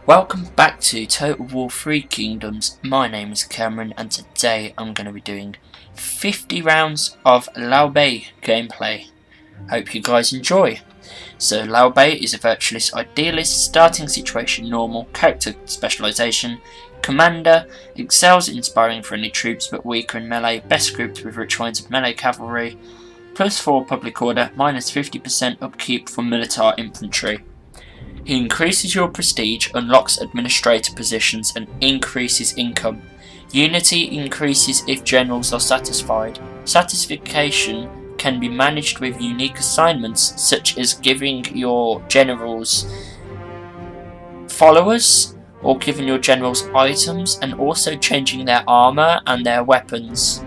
Welcome back to Total War 3 Kingdoms. My name is Cameron and today I'm going to be doing 50 rounds of Liu Bei gameplay. Hope you guys enjoy. So Liu Bei is a virtualist idealist, starting situation normal, character specialization, commander, excels in inspiring friendly troops but weaker in melee, best grouped with rich lines of melee cavalry, +4 public order, -50% upkeep for militar infantry. He increases your prestige, unlocks administrator positions and increases income. Unity increases if generals are satisfied. Satisfaction can be managed with unique assignments such as giving your generals followers or giving your generals items and also changing their armor and their weapons.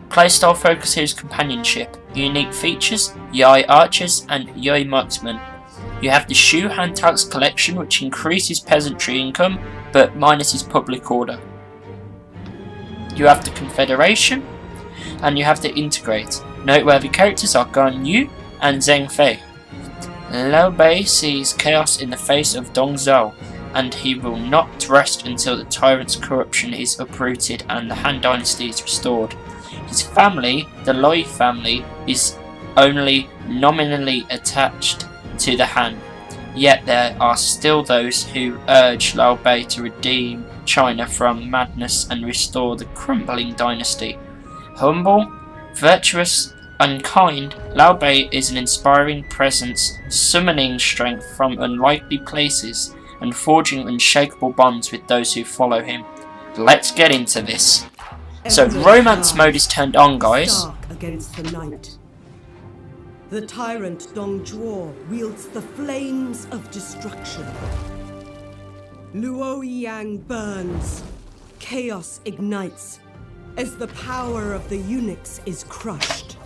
Playstyle focuses companionship. Unique features, Yai archers and Yai marksmen. You have the Shu Hantax collection, which increases peasantry income, but minuses public order. You have the Confederation, and you have the Integrate. Noteworthy characters are Gan Yu and Zheng Fei. Liu Bei sees chaos in the face of Dong Zhou, and he will not rest until the tyrant's corruption is uprooted and the Han Dynasty is restored. His family, the Liu family, is only nominally attached to the Han, yet there are still those who urge Liu Bei to redeem China from madness and restore the crumbling dynasty. Humble, virtuous, unkind, Liu Bei is an inspiring presence, summoning strength from unlikely places and forging unshakable bonds with those who follow him. Let's get into this. So romance mode is turned on, guys. Against the night. The tyrant Dong Zhuo wields the flames of destruction. Luoyang burns. Chaos ignites as the power of the eunuchs is crushed.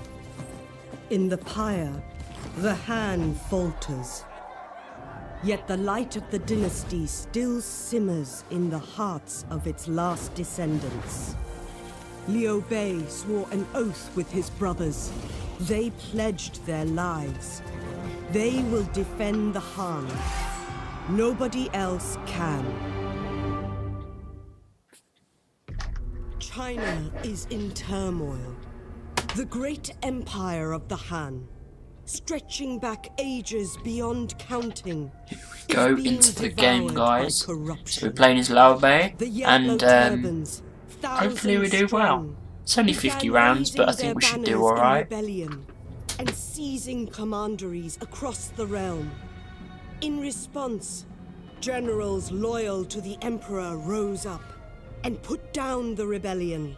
In the pyre, the Han falters. Yet the light of the dynasty still simmers in the hearts of its last descendants. Liu Bei swore an oath with his brothers. They pledged their lives. They will defend the Han. Nobody else can. China is in turmoil. The great empire of the Han, stretching back ages beyond counting, Here we go into the game, guys. So we're playing as Liu Bei, and hopefully we do well. It's only 50 rounds, but I think we should do alright. And seizing commanderies across the realm. In response, generals loyal to the emperor rose up and put down the rebellion.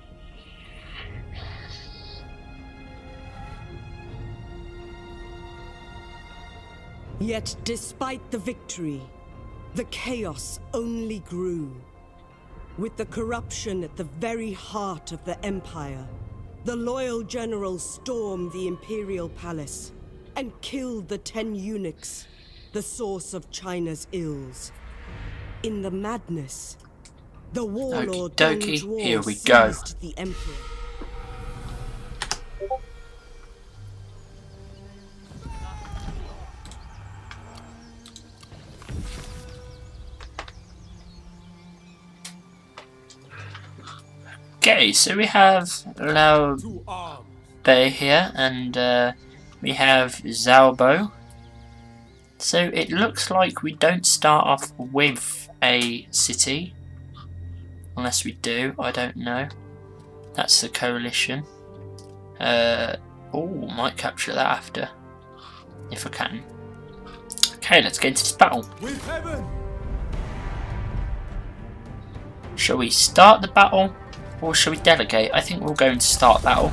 Yet despite the victory, the chaos only grew. With the corruption at the very heart of the empire, the loyal generals stormed the imperial palace and killed the 10 eunuchs, the source of China's ills. In the madness, the warlord Dong Zhuo seized the emperor. Okay, so we have Liu Bei here, and we have Zhao Bo. So it looks like we don't start off with a city, unless we do, I don't know. That's the coalition. Oh, might capture that after, if I can. Okay, let's get into this battle. Shall we start the battle? Or shall we delegate? I think we'll go into start battle.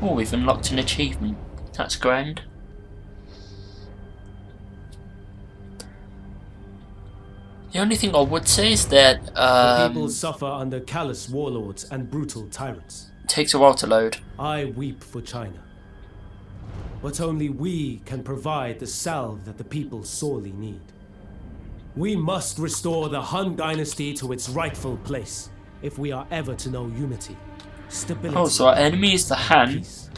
Oh, we've unlocked an achievement. That's grand. The only thing I would say is that the people suffer under callous warlords and brutal tyrants. It takes a while to load. I weep for China. But only we can provide the salve that the people sorely need. We must restore the Han Dynasty to its rightful place if we are ever to know unity, stability. Oh, so our enemy is the Han. Peace.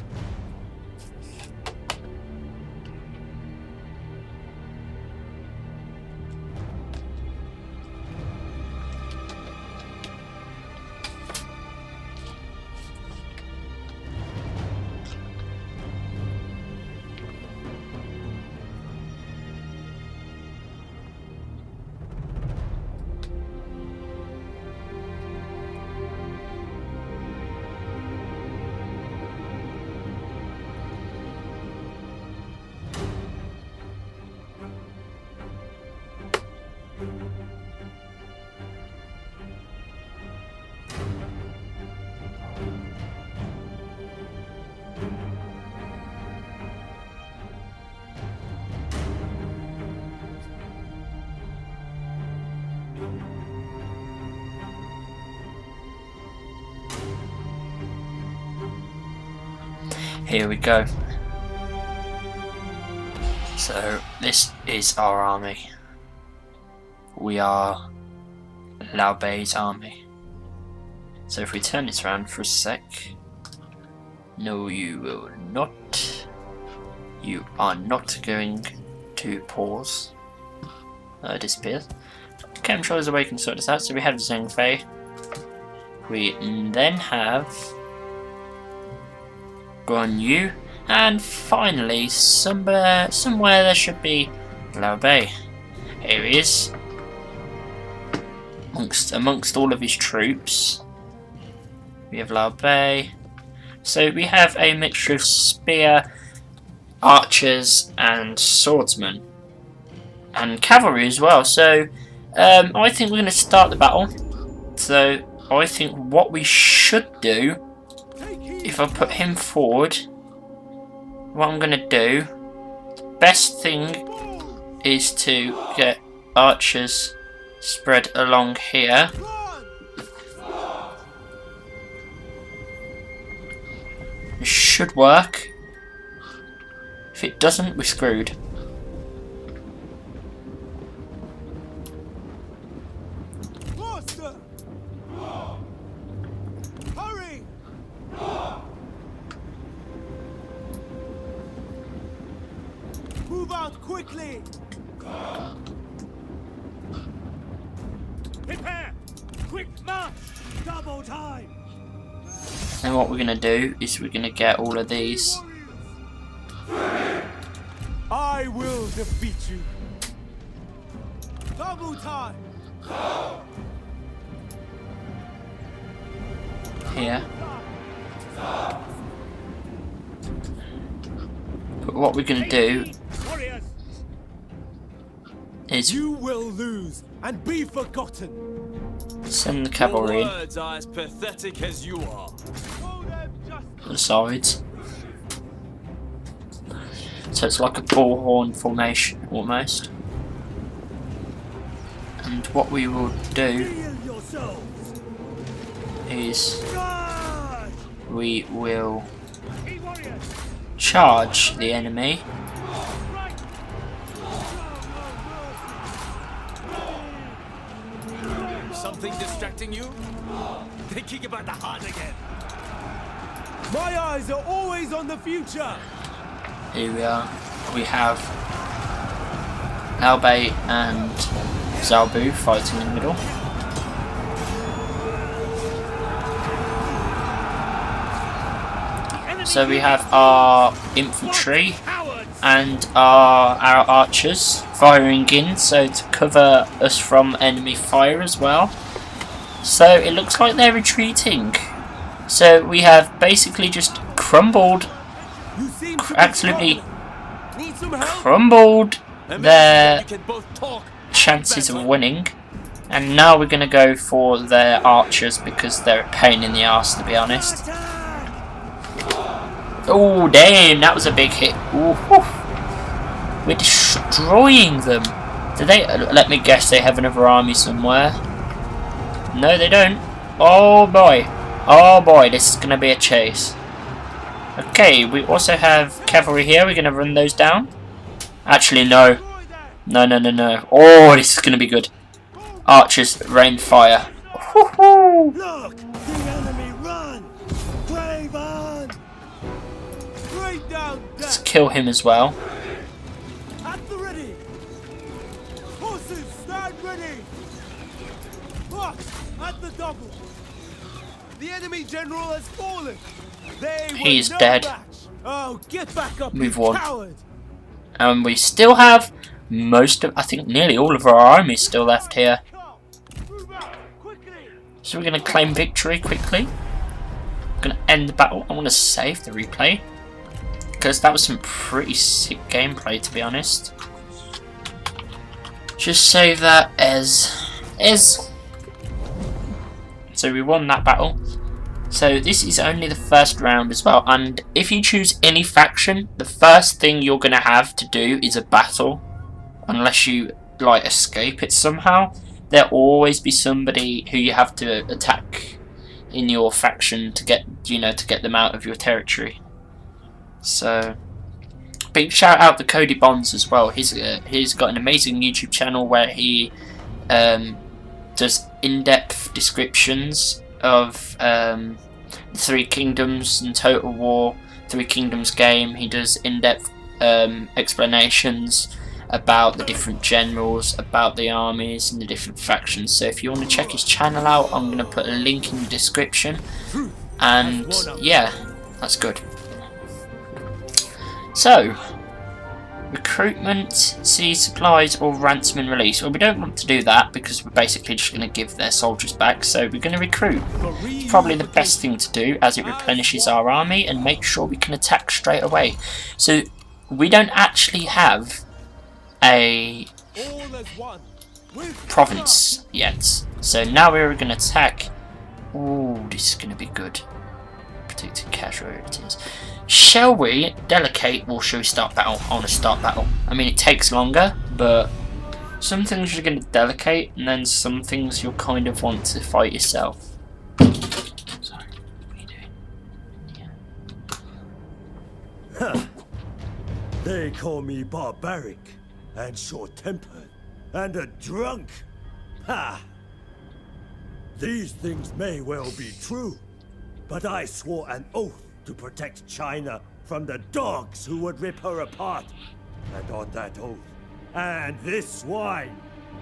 Here we go. So this is our army. We are Liu Bei's army. So if we turn this around for a sec. No, you will not. You are not going to pause. Disappears. Chemtrails away can sort this out. So we have Zheng Fei. We then have Guan Yu. And finally, somewhere there should be Liu Bei. Here he is. Amongst all of his troops. We have Liu Bei. So we have a mixture of spear, archers and swordsmen. And cavalry as well. So I think we're going to start the battle. So I think what we should do, if I put him forward, what I'm going to do, the best thing is to get archers spread along here. It should work. If it doesn't, we're screwed. Move out quickly! Prepare! Quick march! Double time! And what we're going to do is we're going to get all of these. I will defeat you! Double time! Here. But what we're going to do is you will lose and be forgotten. Send the cavalry Your words are as pathetic as you are. to the sides. So it's like a bullhorn formation almost. And what we will do is we will charge the enemy. Something distracting you? Thinking about the heart again. My eyes are always on the future. Here we are. We have Liu Bei and Zhao Bu fighting in the middle. So we have our infantry and our archers firing in, so to cover us from enemy fire as well. So it looks like they're retreating. So we have basically just crumbled, absolutely crumbled their chances of winning. And now we're going to go for their archers because they're a pain in the arse, to be honest. Oh damn, that was a big hit. Ooh, we're destroying them. Do they? Let me guess, they have another army somewhere. No, they don't. Oh boy. Oh boy, this is going to be a chase. Okay, we also have cavalry here. We're going to run those down. Actually, no. No. Oh, this is going to be good. Archers, rain fire. Look, the enemy run! Brave on! Straight down death! Let's kill him as well. At the ready! Horses, stand ready! March at the double! The enemy general has fallen! He's dead. Match. Oh, get back up, We've you won. coward! And we still have most of, I think nearly all of our army still left here. So we're going to claim victory quickly. I'm going to end the battle. I want to save the replay, because that was some pretty sick gameplay, to be honest. Just save that as is. So we won that battle. So this is only the first round as well, and if you choose any faction, the first thing you're going to have to do is a battle, unless you like escape it somehow. There'll always be somebody who you have to attack in your faction to get, to get them out of your territory. So, big shout out to Cody Bonds as well. He's got an amazing YouTube channel where he does in-depth descriptions of Three Kingdoms and Total War, Three Kingdoms game. He does in-depth explanations about the different generals, about the armies and the different factions. So if you want to check his channel out, I'm going to put a link in the description. And yeah, that's good. So, recruitment, siege supplies, or ransom and release. Well, we don't want to do that because we're basically just going to give their soldiers back. So we're going to recruit. It's probably the best thing to do as it replenishes our army and make sure we can attack straight away. So we don't actually have a province yet. So now we're going to attack. Ooh, this is going to be good. Predicted casualties. Shall we delegate, or shall we start battle? I want to start battle. I mean, it takes longer, but some things you're going to delegate, and then some things you'll kind of want to fight yourself. Sorry, what are you doing? Yeah. They call me barbaric, and short-tempered, and a drunk. Ha! These things may well be true, but I swore an oath to protect China from the dogs who would rip her apart. And on that oath, and this swine,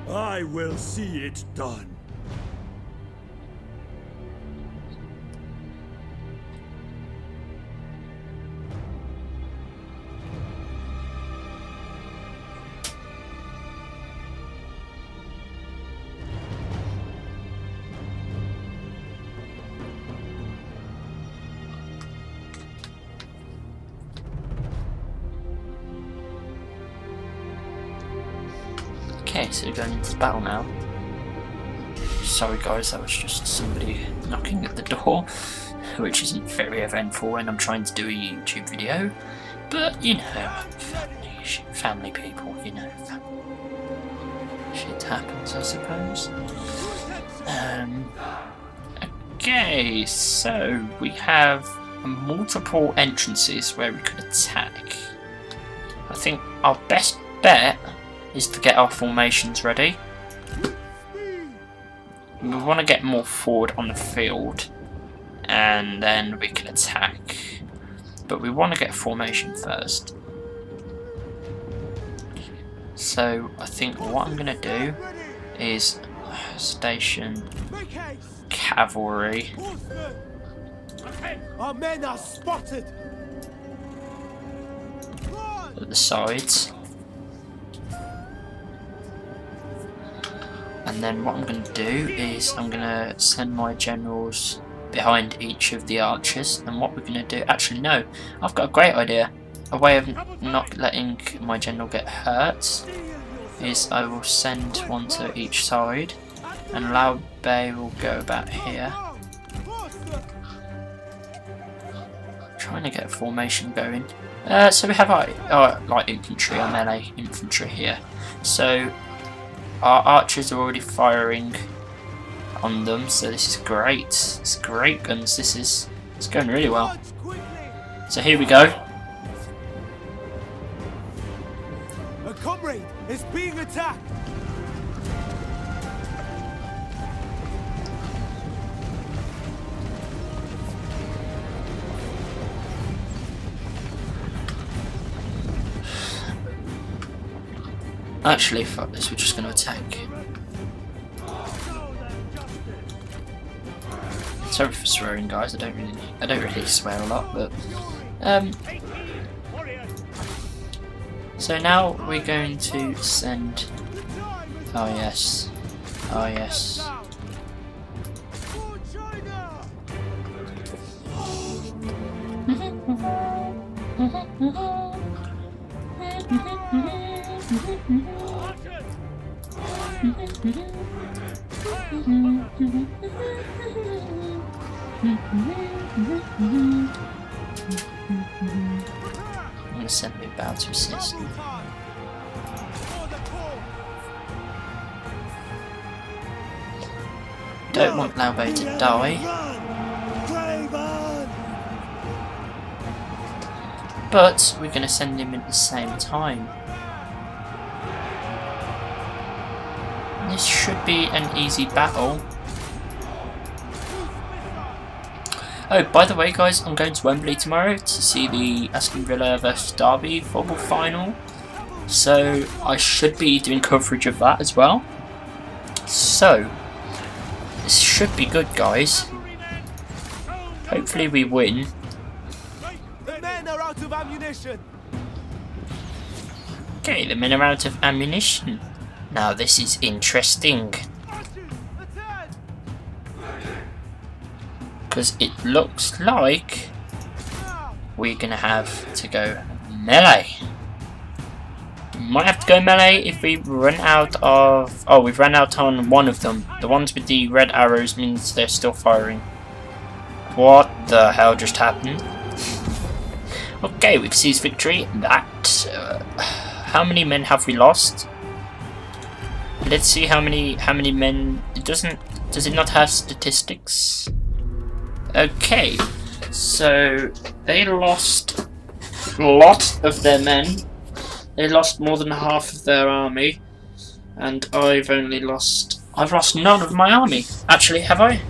I will see it done. Okay, so we're going into battle now. Sorry guys, that was just somebody knocking at the door, which isn't very eventful when I'm trying to do a YouTube video. But, you know, family people, you know, shit happens, I suppose. Okay, so we have multiple entrances where we could attack. I think our best bet is to get our formations ready. We want to get more forward on the field and then we can attack, but we want to get a formation first. So I think what I'm going to do is station cavalry Our men are spotted. at the sides. And then what I'm going to do is I'm going to send my generals behind each of the archers. And what we're going to do... Actually, no. I've got a great idea. A way of not letting my general get hurt is I will send one to each side. And Liu Bei will go about here. Trying to get a formation going. So we have our light infantry, our melee infantry here. So our archers are already firing on them, so this is great. It's great guns. It's going really well. So here we go. A comrade is being attacked. Actually, fuck this. We're just going to attack. Sorry for swearing, guys. I don't really swear a lot, but so now we're going to send. Oh yes, oh yes. I'm going to send me about to assist. Don't want Liu Bei to die. but we're going to send him at the same time. This should be an easy battle. Oh, by the way guys, I'm going to Wembley tomorrow to see the Aston Villa vs Derby football final. So I should be doing coverage of that as well. So this should be good, guys. Hopefully we win. The men are out of ammunition. Okay, the men are out of ammunition. Now this is interesting. Because it looks like we're going to have to go melee. Might have to go melee if we run out of... Oh, we've run out on one of them. The ones with the red arrows means they're still firing. What the hell just happened? Okay, we've seized victory. That... how many men have we lost? Let's see how many men... Does it not have statistics? Okay, so they lost a lot of their men. They lost more than half of their army, and I've lost none of my army. Actually, have I?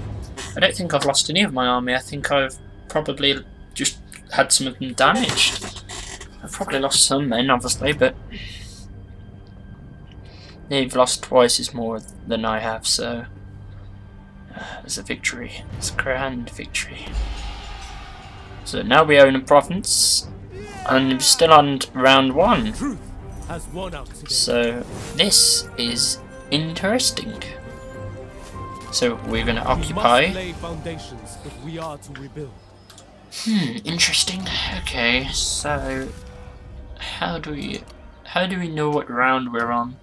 I don't think I've lost any of my army. I think I've probably just had some of them damaged. I've probably lost some men, obviously, but they've lost twice as more than I have, so it's a victory. It's a grand victory. So now we own a province, and we're still on round 1. So this is interesting. So we're going to occupy. Interesting. Okay, so how do we know what round we're on?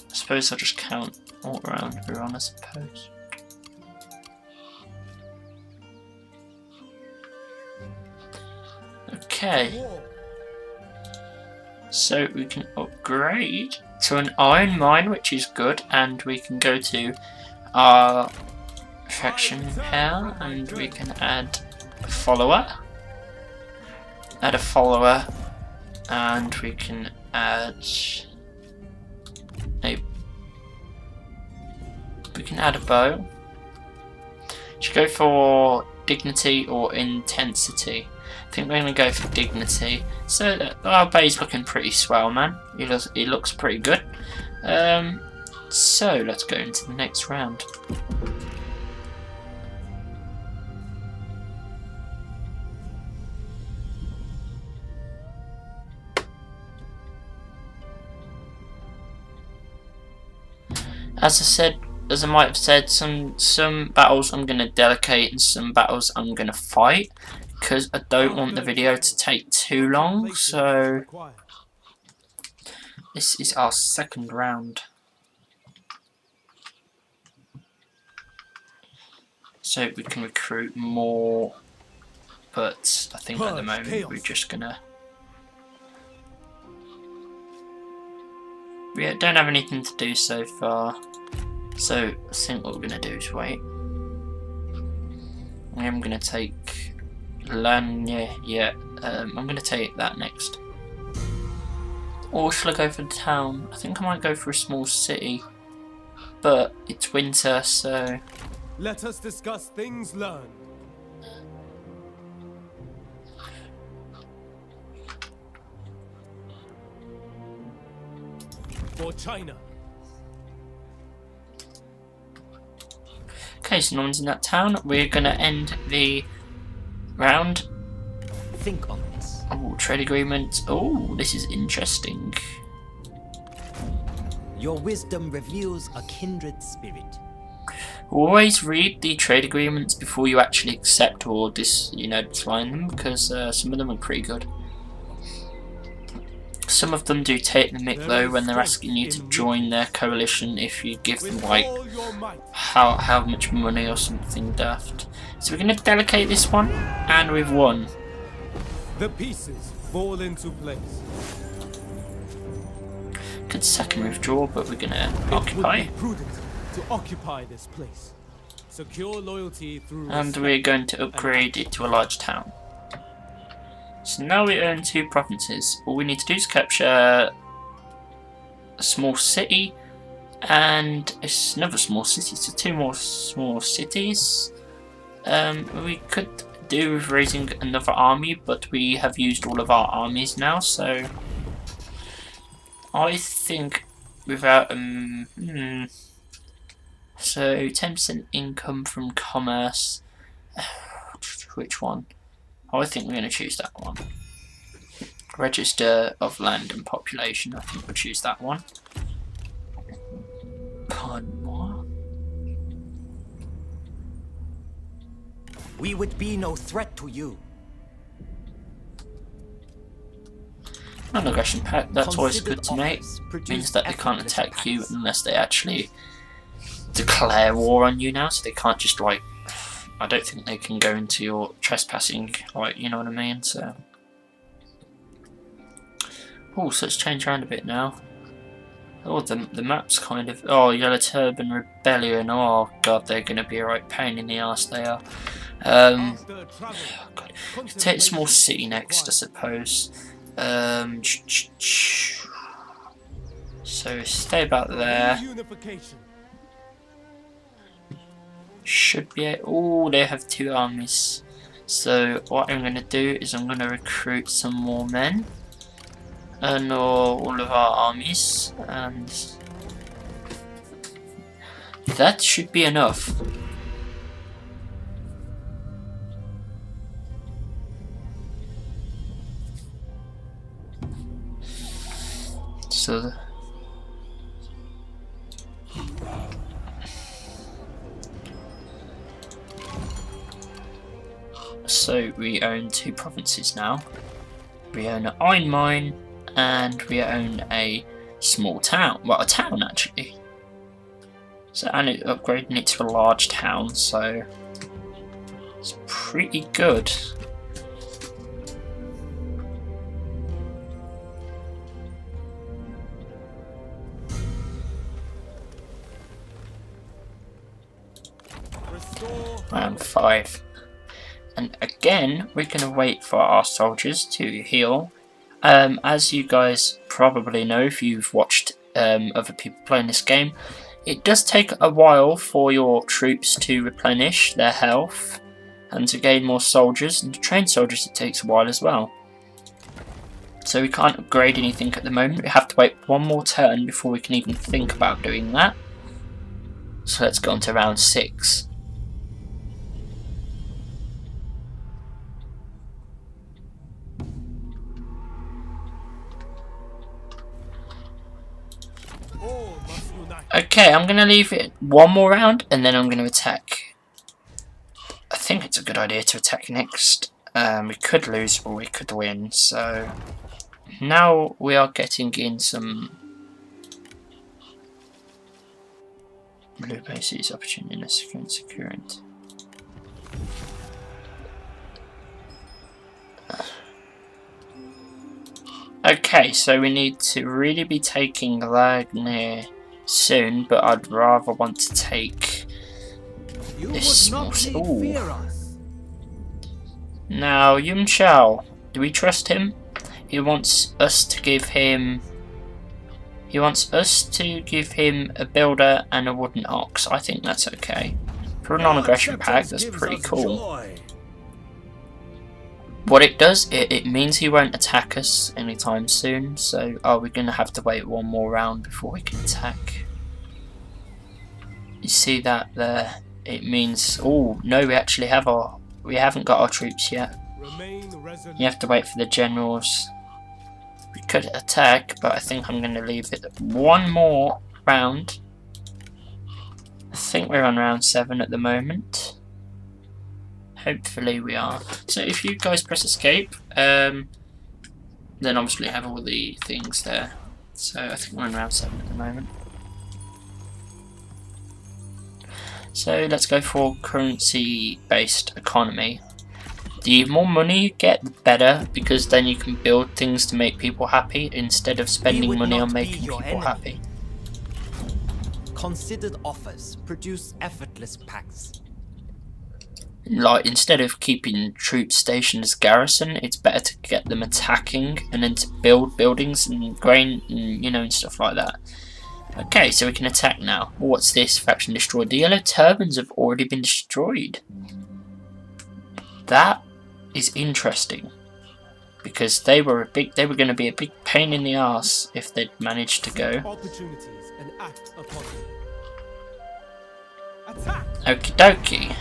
I suppose I'll just count what round we're on, I suppose. Okay, so we can upgrade to an iron mine, which is good, and we can go to our faction here, and we can add a follower, and we can add a bow. Should go for dignity or intensity. I think we're going to go for dignity. So our bay's looking pretty swell, man. He looks pretty good. So let's go into the next round. As I might have said, some battles I'm going to delegate and some battles I'm going to fight, because I don't want the video to take too long. So this is our second round. So we can recruit more, but I think at the moment we're just gonna... We don't have anything to do so far, so I think what we're gonna do is wait. I'm gonna take Lanya, I'm gonna take that next. Or should I go for the town? I think I might go for a small city, but it's winter, so... Let us discuss things learned. For China. Okay, so no one's in that town. We're gonna end the round. Think on this. Oh, trade agreement. Oh, this is interesting. Your wisdom reveals a kindred spirit. Always read the trade agreements before you actually accept or decline them, because some of them are pretty good. Some of them do take the mick though when they're asking you to join their coalition if you give them like how much money or something daft. So we're going to delegate this one, and we've won. The pieces fall into place. Good second withdrawal, but we're going to occupy. It would be prudent to occupy this place. Secure loyalty through And we're going to upgrade it to a large town. So now we own 2 provinces. All we need to do is capture a small city and another small city. So 2 more small cities. We could do with raising another army, but we have used all of our armies now, so I think without so 10% income from commerce. Which one? Oh, I think we're going to choose that one. Register of land and population. I think we'll choose that one. Pardon more. We would be no threat to you. Non-aggression pact, that's always good to make. Means that they can't attack you unless they actually declare war on you now, so they can't just like, I don't think they can go into your trespassing, like, you know what I mean, so. Oh, so it's changed around a bit now. Oh, the map's kind of, oh, Yellow Turban Rebellion, oh god, they're going to be a right pain in the arse, they are. Oh, god. Take a small city next, I suppose. So stay about there. Should be. Oh, they have 2 armies. So what I'm going to do is I'm going to recruit some more men and all of our armies, and that should be enough. So we own 2 provinces now. We own an iron mine and we own a small town. Well, a town actually. So, and upgrading it to a large town, so it's pretty good. Round 5. And again, we're going to wait for our soldiers to heal. As you guys probably know if you've watched other people playing this game, it does take a while for your troops to replenish their health and to gain more soldiers, and to train soldiers it takes a while as well. So we can't upgrade anything at the moment. We have to wait one more turn before we can even think about doing that. So let's go on to round 6. Okay, I'm going to leave it one more round and then I'm going to attack. I think it's a good idea to attack next. We could lose or we could win, so now we are getting in some Liu Bei sees opportunity in a security. Okay, so we need to really be taking Lagner soon, but I'd rather want to take this small city. Now, Yun Chao, do we trust him? He wants us to give him a builder and a wooden ox. I think that's okay. For a non-aggression pact, that's pretty cool. What it does, it means he won't attack us anytime soon, so we're going to have to wait one more round before we can attack. You see that there? It means, oh no, we haven't got our troops yet. You have to wait for the generals. We could attack, but I think I'm going to leave it one more round. I think we're on round 7 at the moment. Hopefully we are. So if you guys press escape, then obviously you have all the things there. So I think we're in round 7 at the moment. So let's go for currency based economy. The more money you get, the better, because then you can build things to make people happy instead of spending money on making people happy. Considered offers produce effortless pacts. Like, instead of keeping troops stationed as garrison, it's better to get them attacking and then to build buildings and grain and, and stuff like that. Okay, so we can attack now. What's this? Faction destroyed. The yellow turbans have already been destroyed. That is interesting, because they were going to be a big pain in the arse if they'd managed to go. Opportunities and act upon them. Attack! Okie dokie.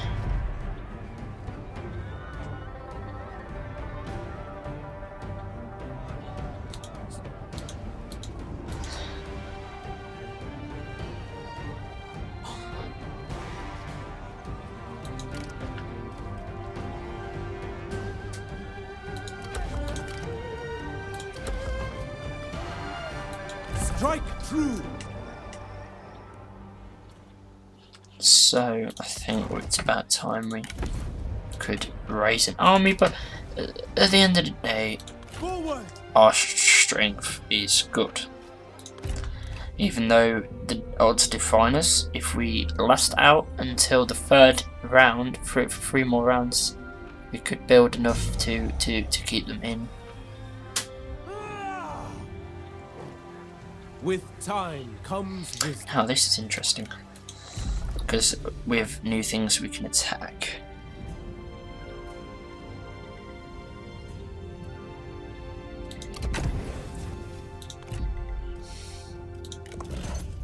Strike true! So, I think it's about time we could raise an army, but at the end of the day, Forward! our strength is good. Even though the odds define us, if we last out until the third round, for 3 more rounds, we could build enough to keep them in. With time comes wisdom. Now this is interesting, because with new things we can attack.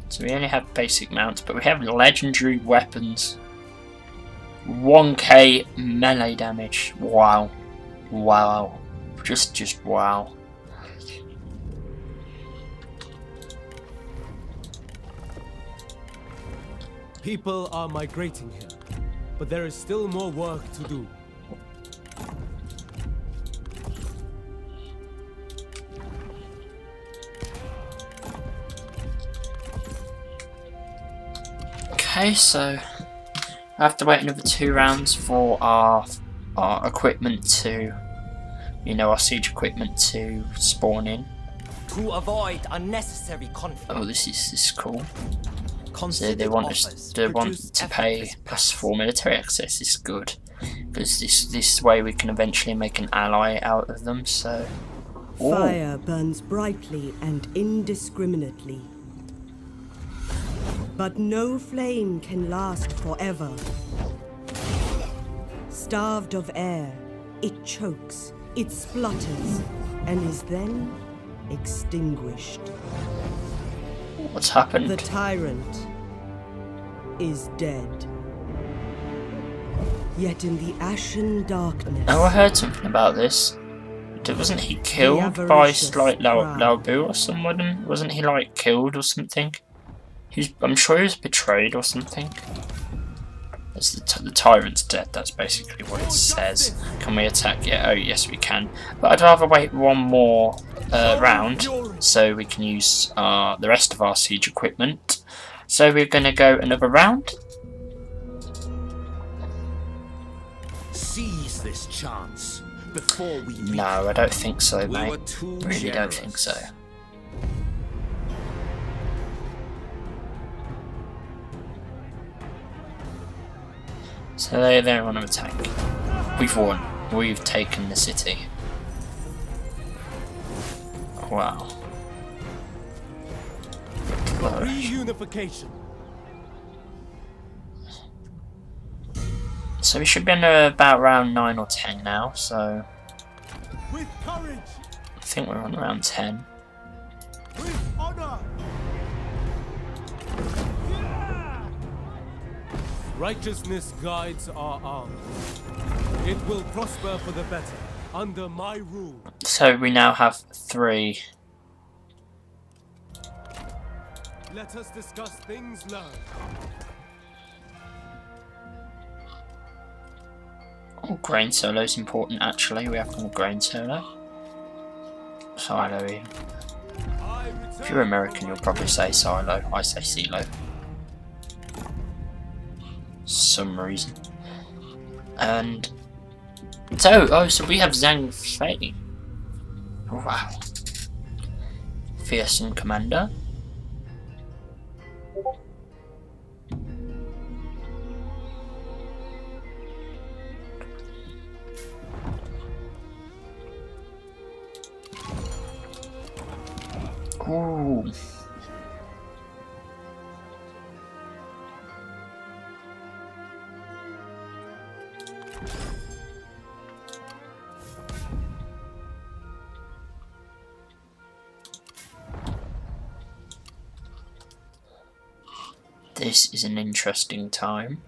So we only have basic mounts, but we have legendary weapons. 1k melee damage. Wow. Wow. Just wow. People are migrating here, but there is still more work to do. Okay, so I have to wait another 2 rounds for our equipment to, our siege equipment to spawn in. To avoid unnecessary conflict. Oh, this is cool. So Considered they want offers us to produce pay effortless +4 military access. Is good, because this way we can eventually make an ally out of them. So ooh. Fire burns brightly and indiscriminately. But no flame can last forever. Starved of air, it chokes, it splutters, and is then extinguished. What's happened? The tyrant is dead. Yet in the ashen darkness... Oh, I heard something about this. Wasn't he killed by like Liu Bei or someone? Wasn't he like killed or something? I'm sure he was betrayed or something. It's the tyrant's dead. That's basically what it says. Can we attack? Yeah. Oh yes, we can. But I'd rather wait 1 more round so we can use the rest of our siege equipment. So we're going to go another round. Seize this chance before we leave. No, I don't think so, We mate. were too Really don't generous. think so. So they don't want to attack. We've won. We've taken the city. Wow. Reunification. So we should be in about round 9 or 10 now, so With courage. I think we're on round 10. With honor. Righteousness guides our arms. It will prosper for the better under my rule. So we now have 3. Let us discuss things learned. Oh, grain solo is important actually. We have more grain solo. Silo even. If you're American, you'll probably say silo. I say silo. Some reason. And so we have Zhang Fei. Wow. Fearsome commander. Ooh. This is an interesting time.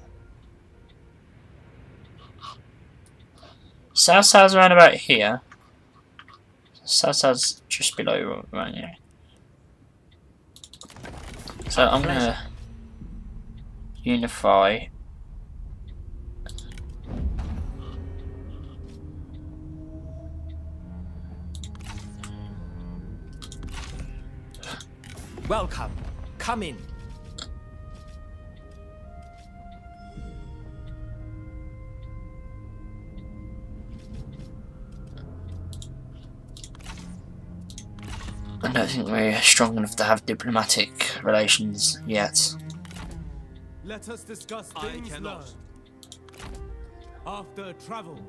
South's around about here. South's just below right here. So I'm gonna unify. Welcome. Come in. I don't think we're strong enough to have diplomatic relations yet. Let us discuss things learned. After travel,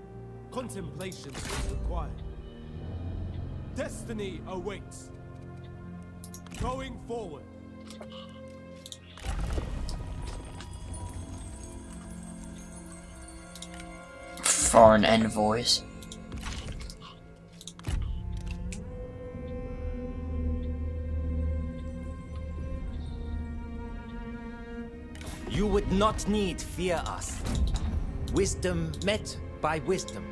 contemplation is required. Destiny awaits. Going forward. Foreign envoys. You would not need fear us. Wisdom met by wisdom.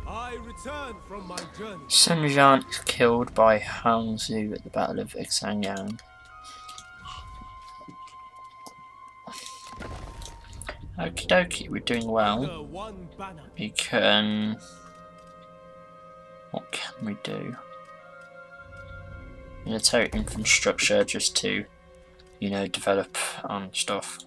I return from my journey. Sun Jian is killed by Hang Zhu at the Battle of Xangyang. Okie dokie, we're doing well. Under one banner. We can... What can we do? Military infrastructure just to, you know, develop stuff.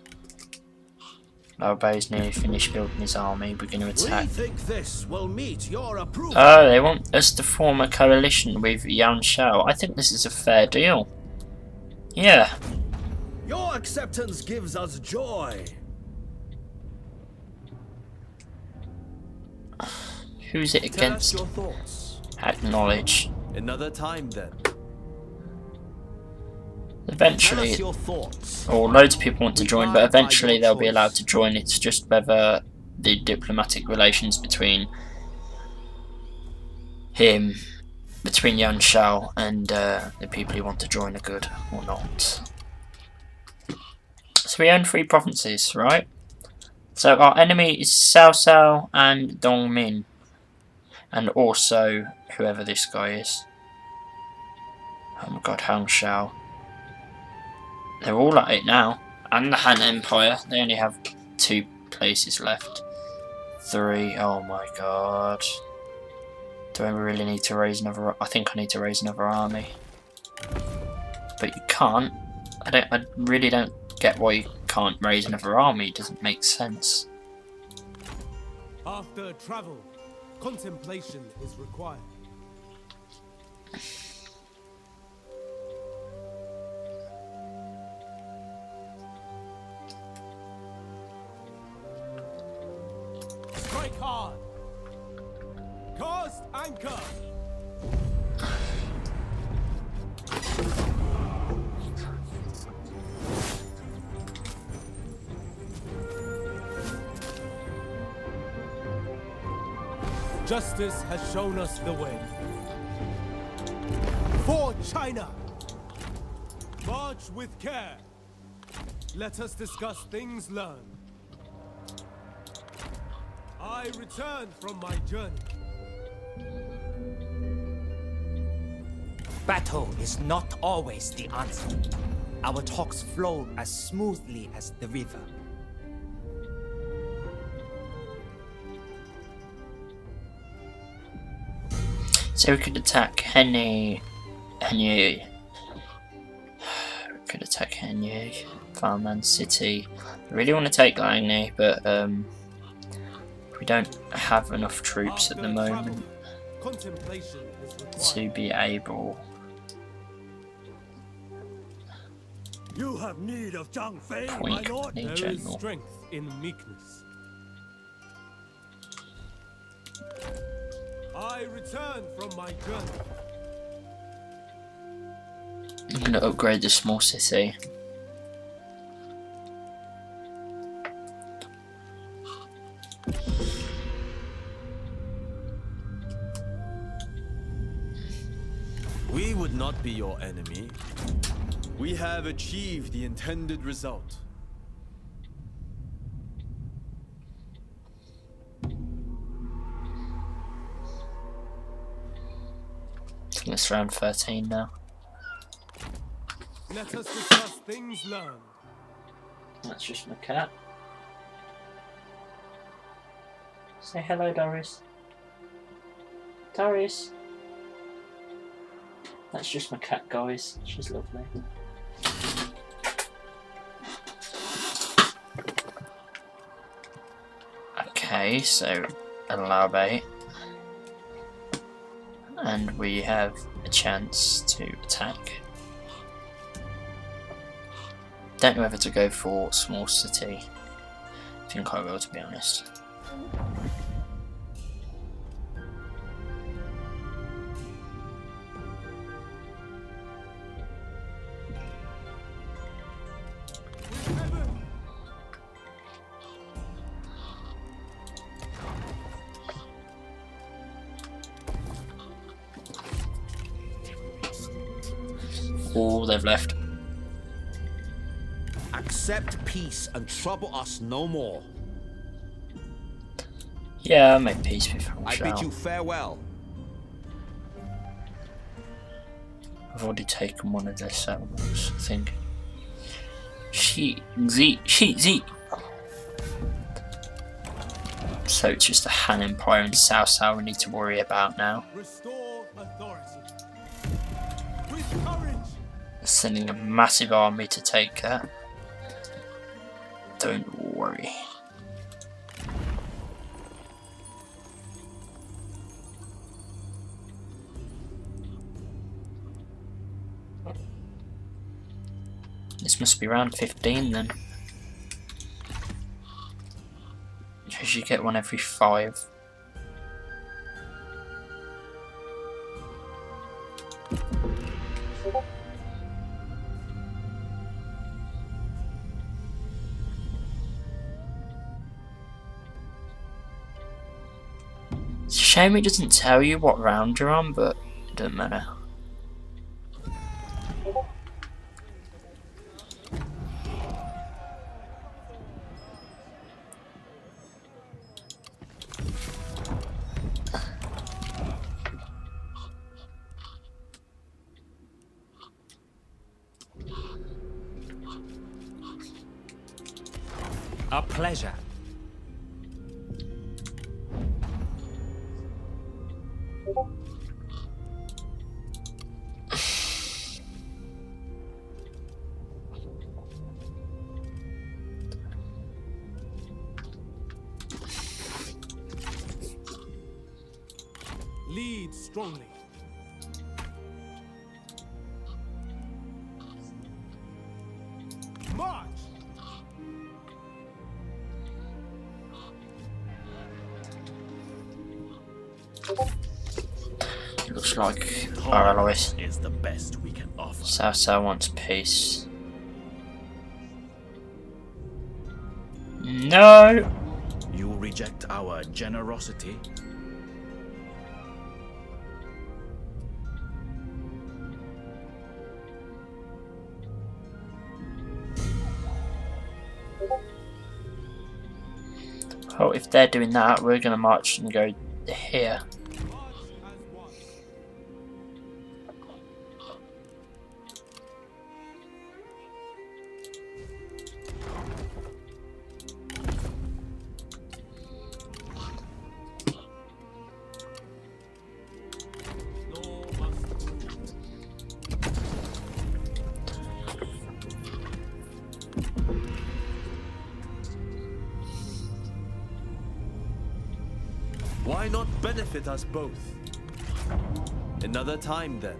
Liu Bei's nearly finished building his army. We're going to attack. We think this will meet your approval. Oh, they want us to form a coalition with Yan Shao. I think this is a fair deal. Yeah. Your acceptance gives us joy. Who's it Tell us against? your thoughts. Acknowledge. Another time then. Tell Eventually, us your thoughts. or loads of people want to join, but By eventually your they'll be choice. allowed to join. It's just whether the diplomatic relations between him, between Yan Shao and the people who want to join are good or not. So we own 3 provinces, right? So our enemy is Cao Cao and Dongmin, and also whoever this guy is. Oh my god, Hang Shao. They're all at it now. And the Han Empire. They only have 2 places left. 3. Oh my god. Do I really need to raise another? I think I need to raise another army. But you can't. I really don't get why you can't raise another army. It doesn't make sense. After travel, contemplation is required. Strike hard. Cast anchor. Justice has shown us the way. For China! March with care. Let us discuss things learned. I return from my journey. Battle is not always the answer. Our talks flow as smoothly as the river. So we could attack Henyu. We could attack Henyu, Farmland City. I really want to take Langni, but we don't have enough troops at the moment to be able. You have need of Zhang Fei, my Point lord. in There is general. strength in meekness. I return from my journey. I'm going to upgrade the small city. We would not be your enemy. We have achieved the intended result. I think it's round 13 now. Let us discuss things learned. That's just my cat. Say hello, Doris. Doris. That's just my cat, guys. She's lovely. Okay, so a Liu Bei. And we have a chance to attack. Don't know whether to go for small city. I think I will, to be honest. All they've left. Accept peace and trouble us no more. Yeah, I made peace with I Shao. bid you farewell. I've already taken one of their settlements, I think. Shi. So it's just the Han Empire and South Sao we need to worry about now. Restore authority. With courage. Sending a massive army to take that. Don't worry. This must be round 15 then. Because you get one every 5. It's a shame it doesn't tell you what round you're on, but it doesn't matter. A pleasure. Lead strongly. March! Looks like our allies. Is the best we can offer. South Sao wants peace. No! You reject our generosity? Well, if they're doing that, we're gonna march and go here. Why not benefit us both? Another time then.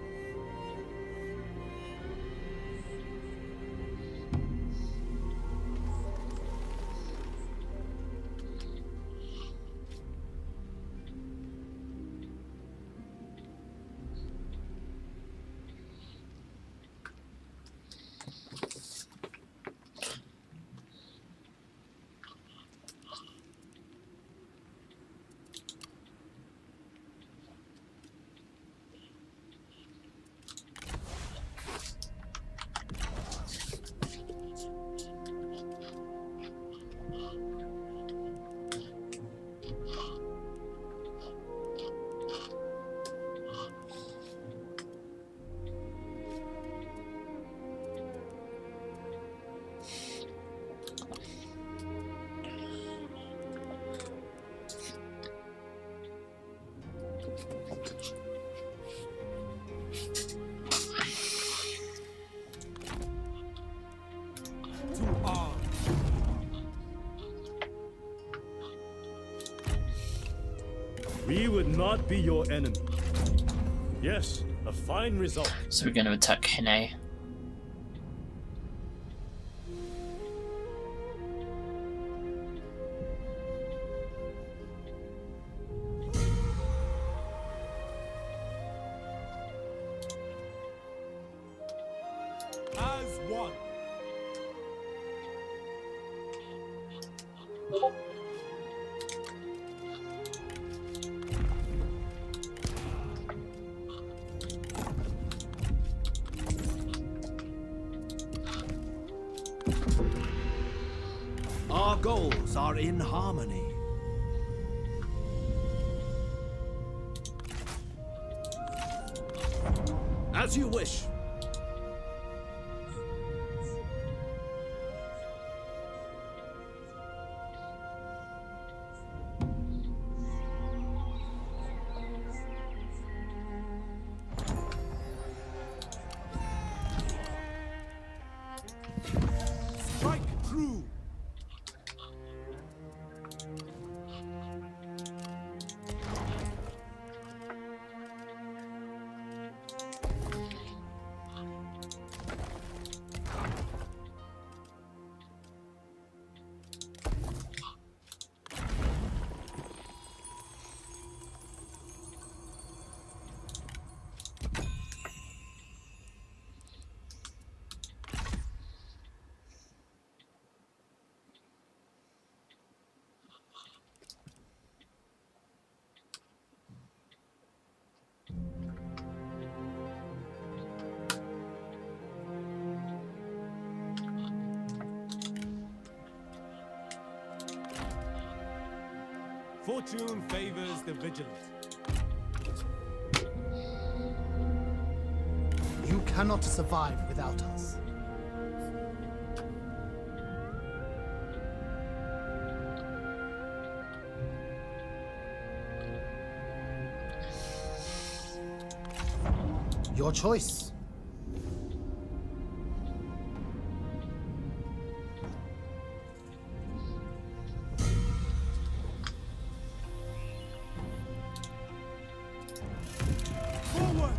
We would not be your enemy. Yes, a fine result. So we're going to attack Hine. As one. Our goals are in harmony. As you wish. Strike true. Fortune favors the vigilant. You cannot survive without us. Your choice. Forward.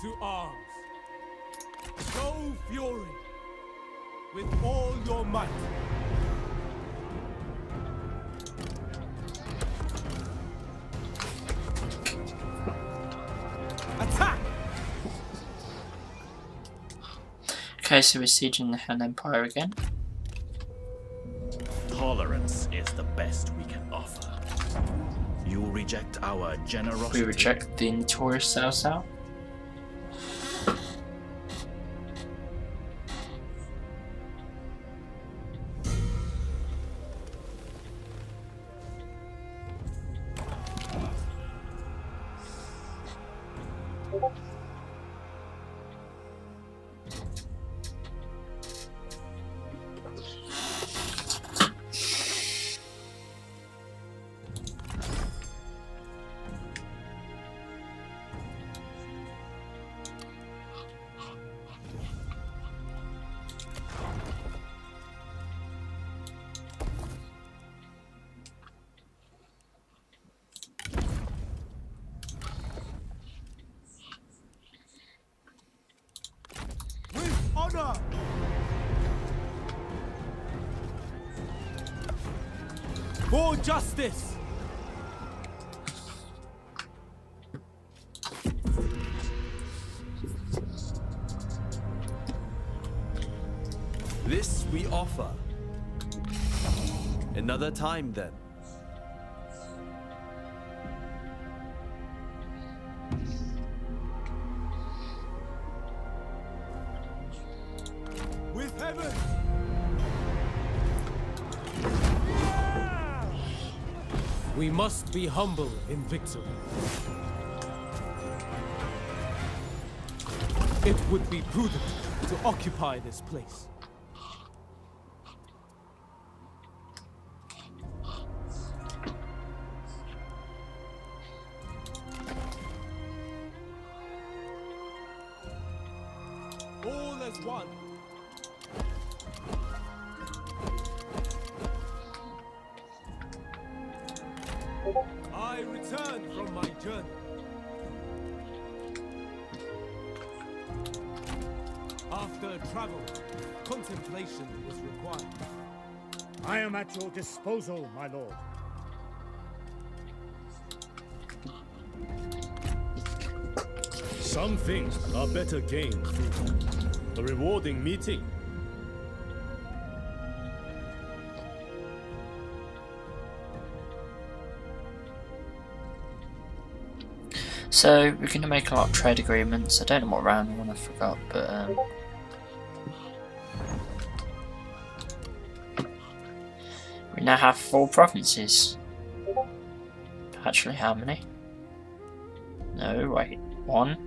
To arms. Show fury. With all your might. Attack! Okay, so we're sieging the Han Empire again. Tolerance is the best we can offer. You reject our generosity. We reject the notorious Cao Cao. With honor. For justice! This we offer. Another time then. With heaven. We must be humble in victory. It would be prudent to occupy this place. All as one. I return from my journey. After travel, contemplation is required. I am at your disposal, my lord. Some things are better gained through a rewarding meeting. So we're going to make a lot of trade agreements. I don't know what round one I forgot, but we now have 4 provinces. Actually, how many? No, wait, 1.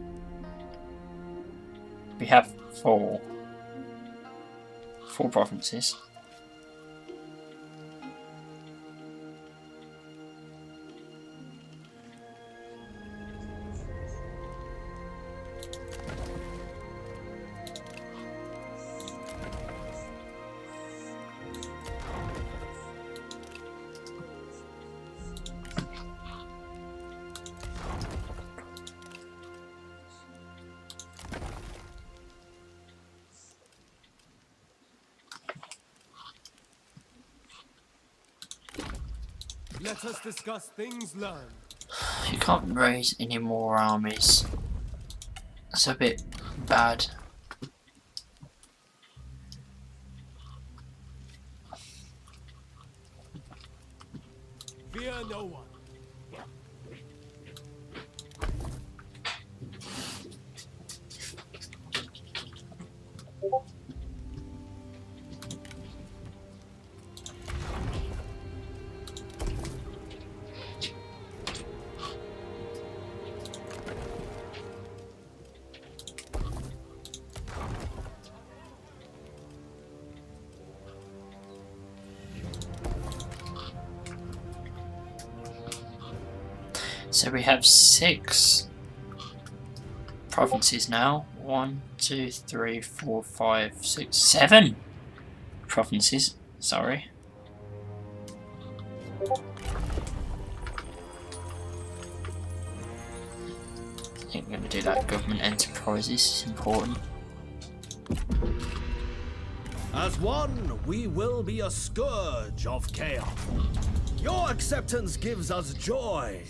We have 4 provinces. Let us discuss things learned. You can't raise any more armies. That's a bit bad. Fear no one. So we have 6 provinces now. 1, 2, 3, 4, 5, 6, 7 provinces. Sorry. I think we're going to do that. Government enterprises is important. As one, we will be a scourge of chaos. Your acceptance gives us joy.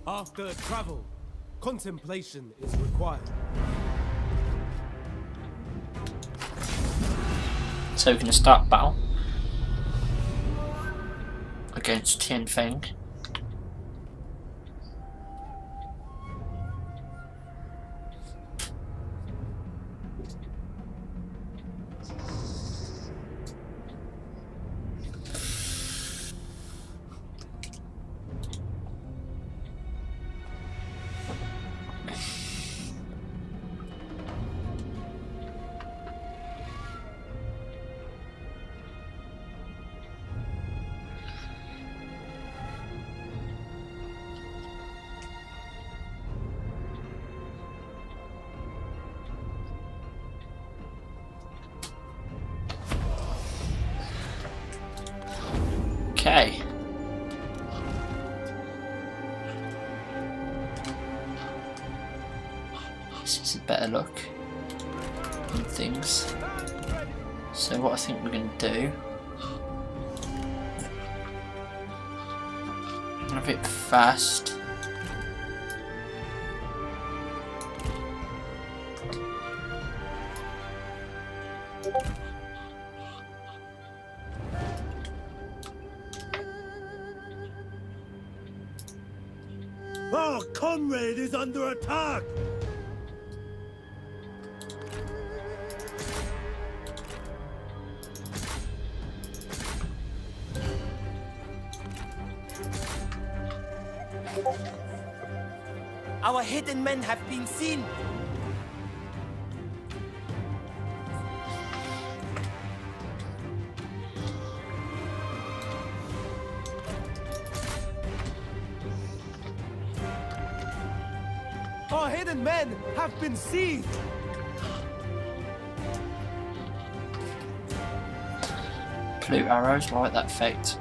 After travel, contemplation is required. So we're going to start battle against Tianfeng. Okay. This is a better look in things. So what I think we're going to do, a bit fast. Our comrade is under attack! Our hidden men have been seen. Our hidden men have been seized! Blue arrows, like that effect.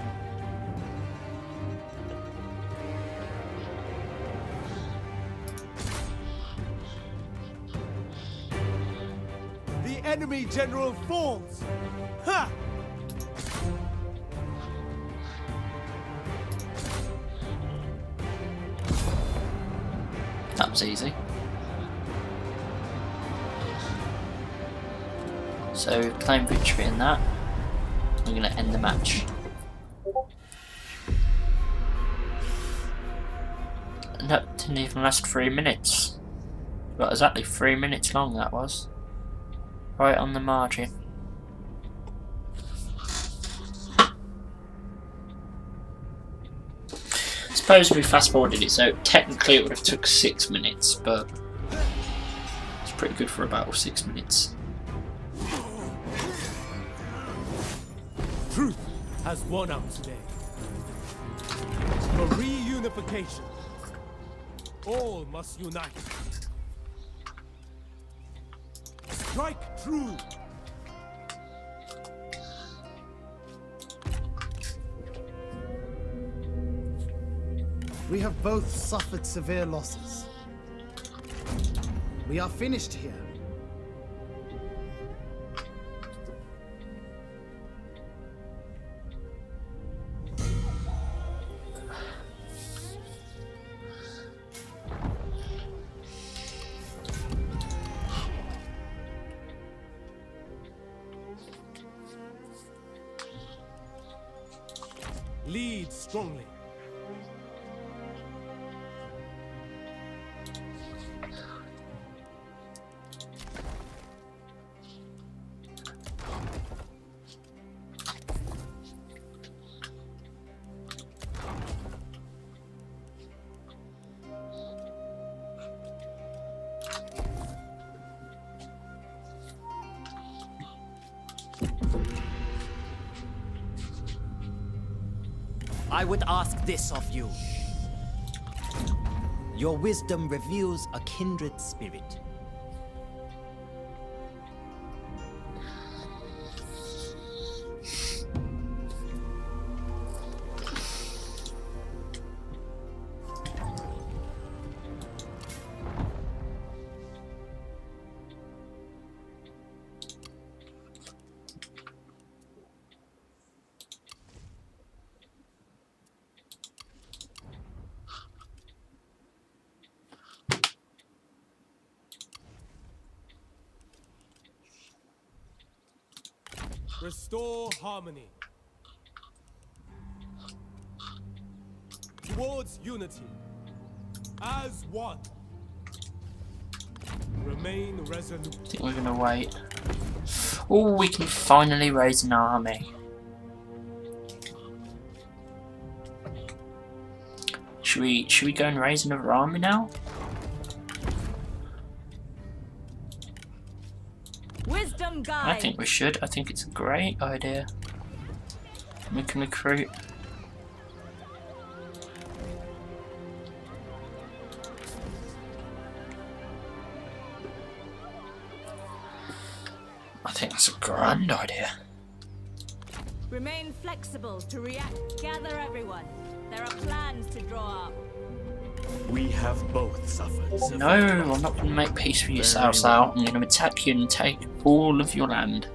The enemy general falls! Ha! That was easy. So claim victory in that. We're going to end the match. And that didn't even last 3 minutes. But exactly 3 minutes long that was. Right on the margin. Suppose we fast forwarded it, so technically it would have took 6 minutes, but it's pretty good for a battle, 6 minutes. Truth has won out today. For reunification, all must unite. Strike true. We have both suffered severe losses. We are finished here. Lead strongly. I would ask this of you. Your wisdom reveals a kindred spirit. Restore harmony. Towards unity. As one. Remain resolute. I think we're gonna wait. Oh, we can finally raise an army. Should we go and raise another army now? Wisdom guide. I think we should. I think it's a great idea. We can recruit. I think that's a grand idea. Remain flexible to react. Gather everyone. There are plans to draw up. We have both suffered. No, I'm not going to make peace with you, Cao Cao. I'm going to attack you and take all of your land.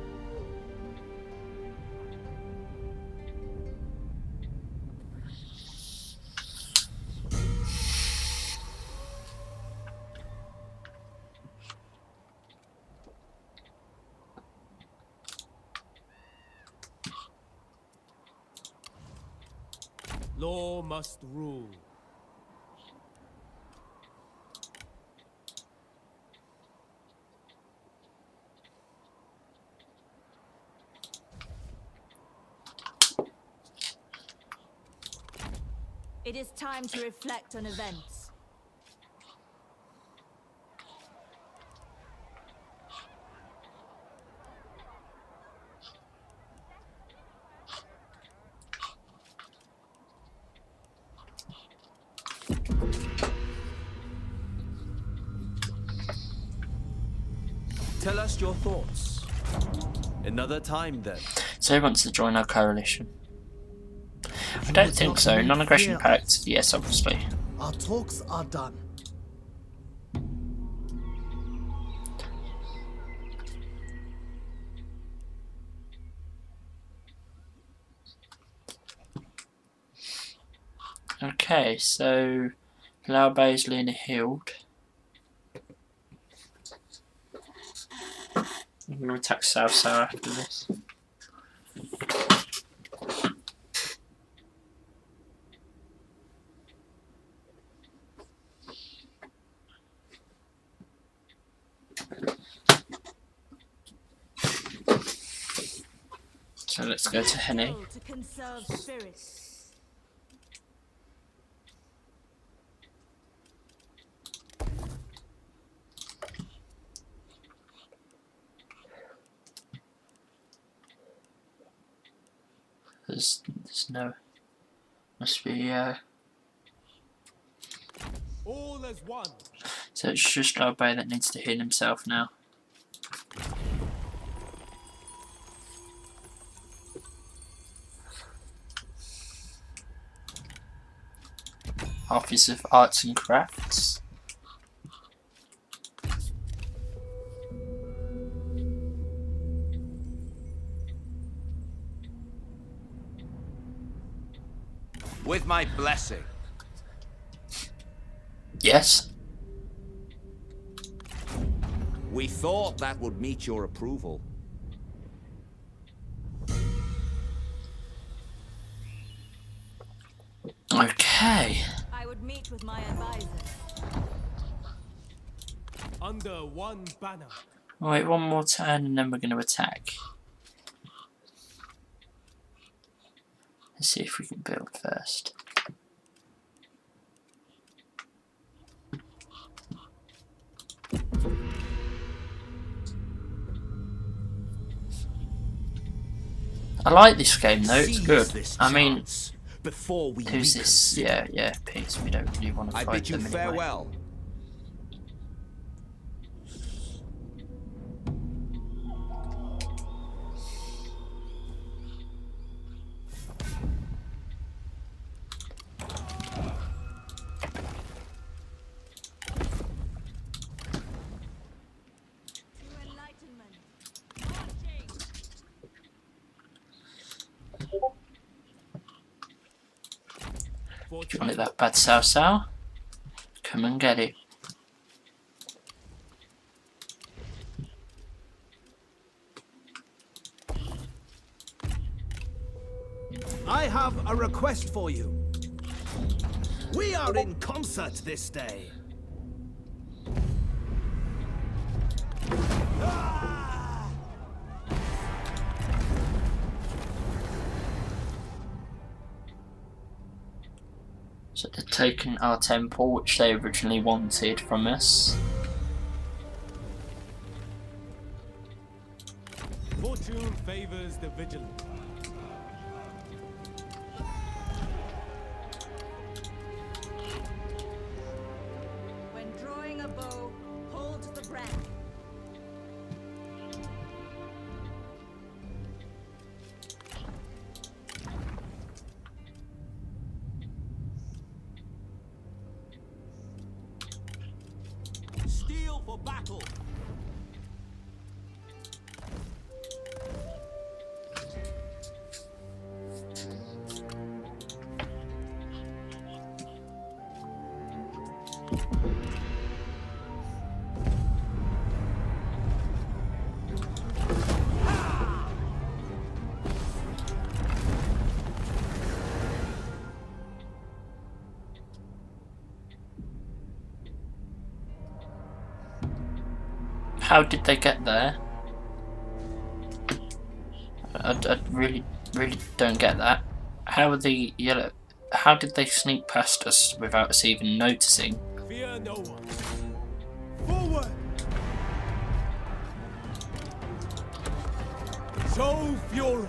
Law must rule. It is time to reflect on events. Tell us your thoughts. Another time then. So he wants to join our coalition. I don't think so. Non-aggression pact, yes, obviously. Our talks are done. Okay, so Liu Bei is nearly healed. I'm going to attack Cao Cao after this. So let's go to Henny. To conserve spirits. There's no... Must be, All as one. So it's just Liu Bei that needs to heal himself now. Office of Arts and Crafts. With my blessing. Yes. We thought that would meet your approval. Okay. I would meet with my advisor. Under one banner. Wait, one more turn and then we're going to attack. Let's see if we can build first. I like this game though, it's good. I mean, who's this? Yeah, peace. We don't really want to fight them anyway. I bid you farewell. Do you want it that bad, Cao Cao? Come and get it. I have a request for you. We are in concert this day. So they've taken our temple, which they originally wanted from us. Fortune favors the vigilant. When drawing a bow, hold the brand. for battle. How did they get there? I really don't get that. How are the yellow? How did they sneak past us without us even noticing? Fear no one. Forward! Show fury!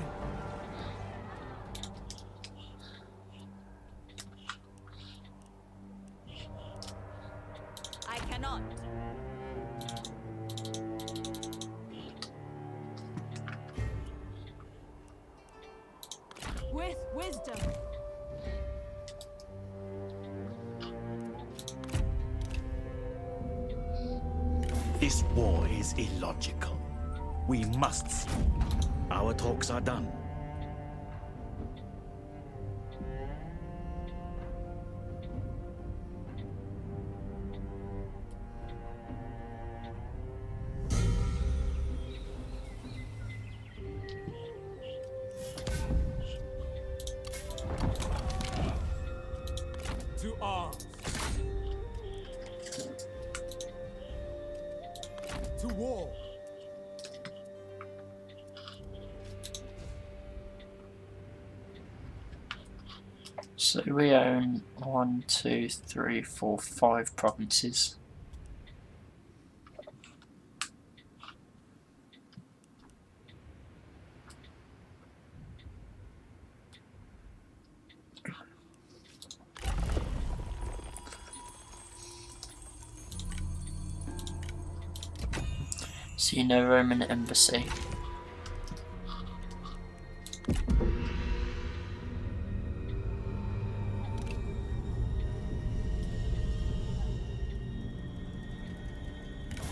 I cannot. With wisdom. This war is illogical. We must see. Our talks are done. To arms. To war. So we own 1, 2, 3, 4, 5 provinces. See no Roman embassy.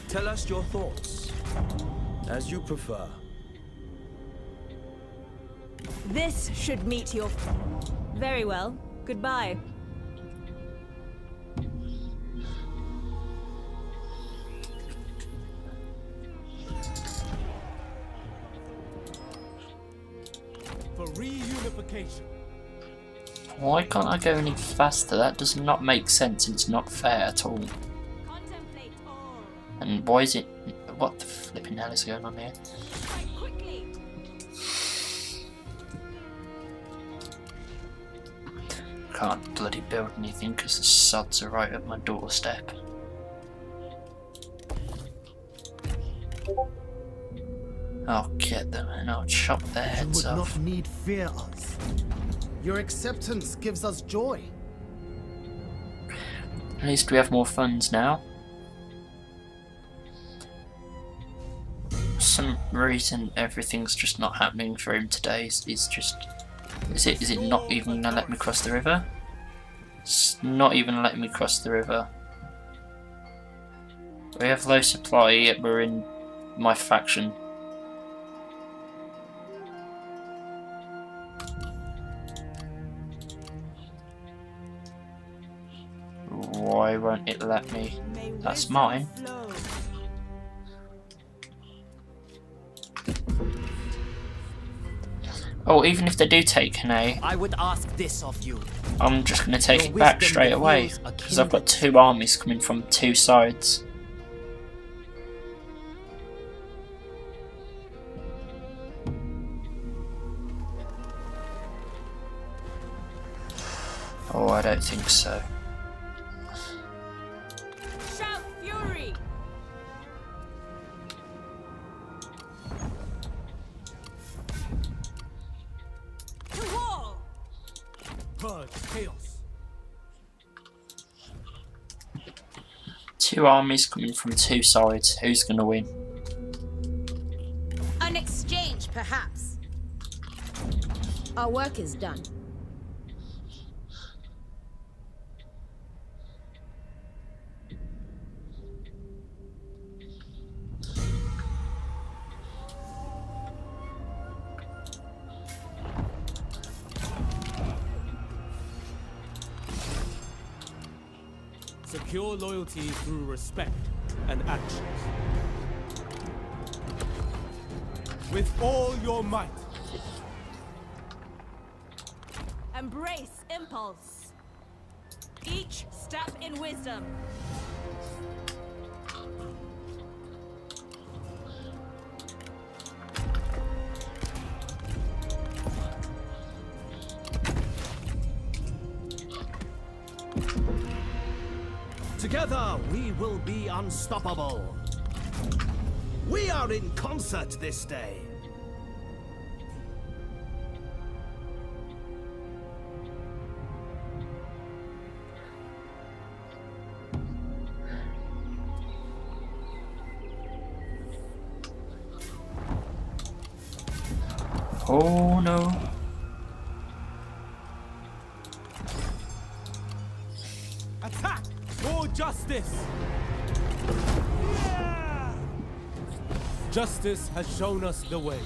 Tell us your thoughts. As you prefer. This should meet your... Very well. Goodbye. For reunification. Why can't I go any faster? That does not make sense and it's not fair at all. Contemplate all. And why is it... What the flipping hell is going on here? Strike quickly. Can't bloody build anything because the sods are right at my doorstep. I'll get them and I'll chop their You heads would off. not need fear us. Your acceptance gives us joy. At least we have more funds now. For some reason everything's just not happening for him today. Is it not even gonna let me cross the river? It's not even letting me cross the river. We have low supply yet we're in my faction. Why won't it let me? May That's wisdom mine. flow. Oh, even if they do take Hane, I would ask this of you. I'm just going to take Your it back wisdom straight away. reveals a Because I've got kindred 2 armies coming from 2 sides. Oh, I don't think so. Shout fury. To war. Purge chaos. 2 armies coming from 2 sides. Who's going to win? An exchange, perhaps. Our work is done. Secure loyalty through respect and actions. With all your might. Embrace impulse. Each step in wisdom. Together, we will be unstoppable. We are in concert this day. Oh no. Attack for justice! Justice has shown us the way.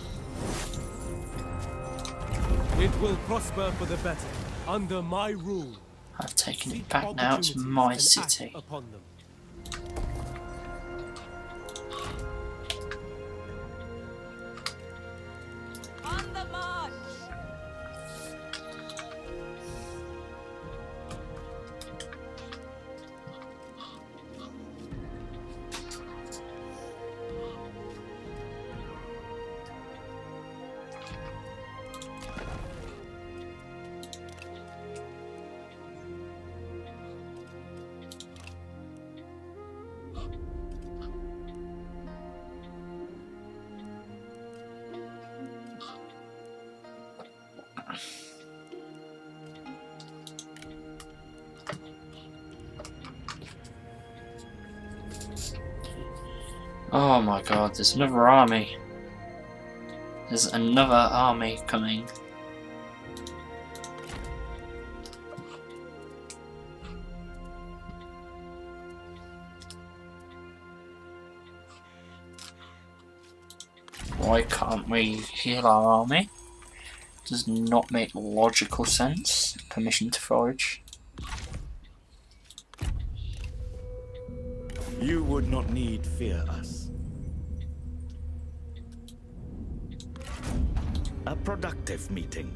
It will prosper for the better under my rule. I've taken it Seek back now to my opportunities and act city. upon them. On the march. Oh my god, there's another army. There's another army coming. Why can't we heal our army? Does not make logical sense. Permission to forage. You would not need fear us. A productive meeting.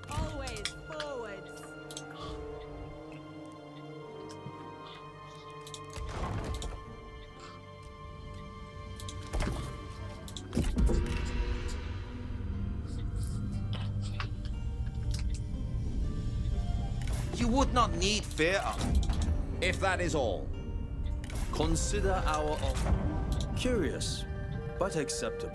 Always forwards. You would not need fear us, if that is all. Consider our offer. Curious, but acceptable.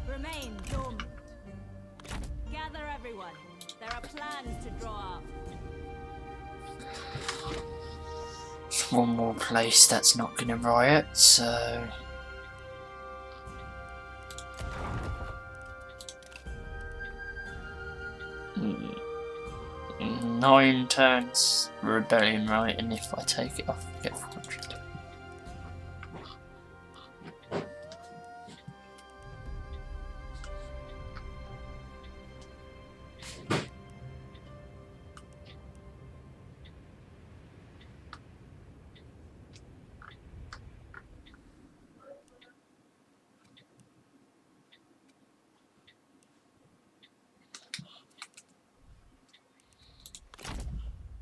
Remain dormant. Gather everyone. There are plans to draw up. One more place that's not gonna riot, so... Mm, 9 turns rebellion, right? And if I take it off, I get 400.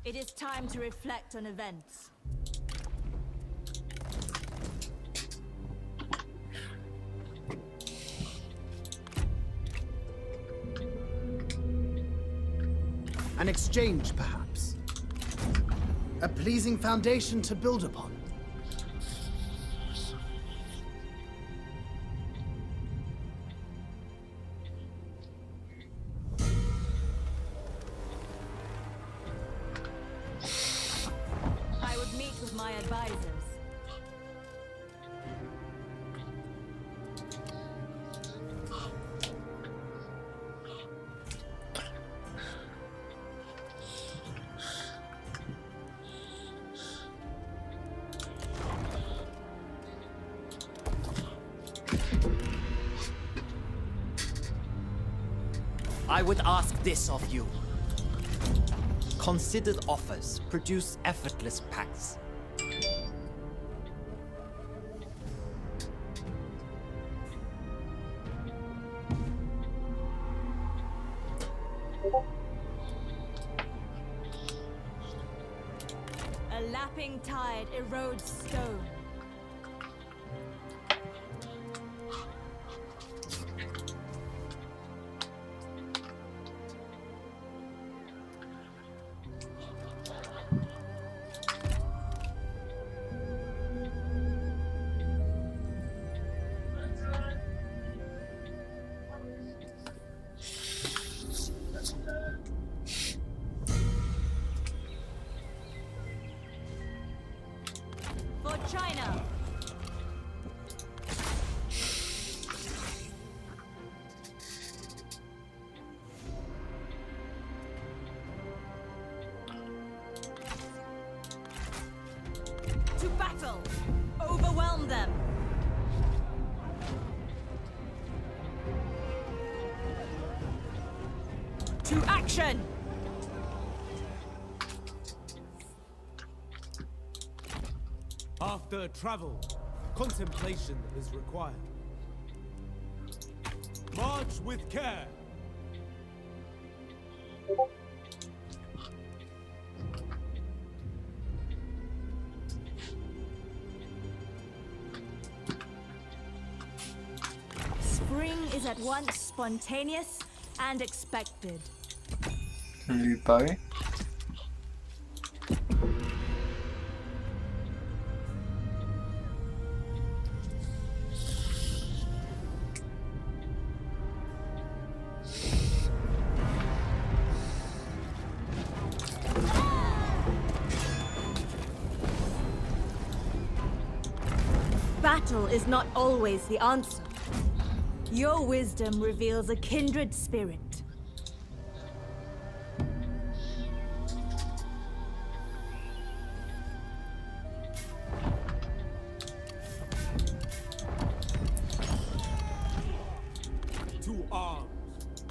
It is time to reflect on events. An exchange, perhaps. A pleasing foundation to build upon. I would ask this of you. Considered offers produce effortless pacts. A lapping tide erodes stone. For China. To battle! Overwhelm them! To action! After travel, contemplation is required. March with care. Spring is at once spontaneous and expected. Liu Bei. Battle is not always the answer. Your wisdom reveals a kindred spirit. To arms.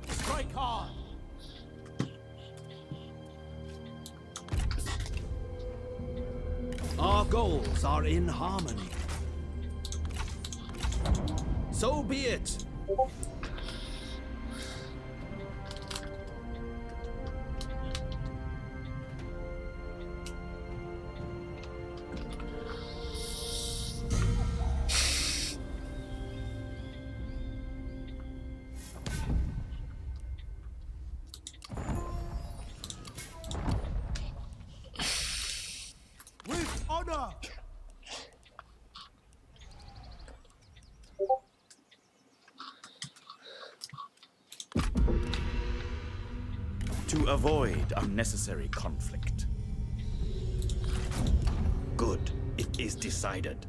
Strike hard. Our goals are in harmony. So be it. With honor. To avoid unnecessary conflict. Good, it is decided.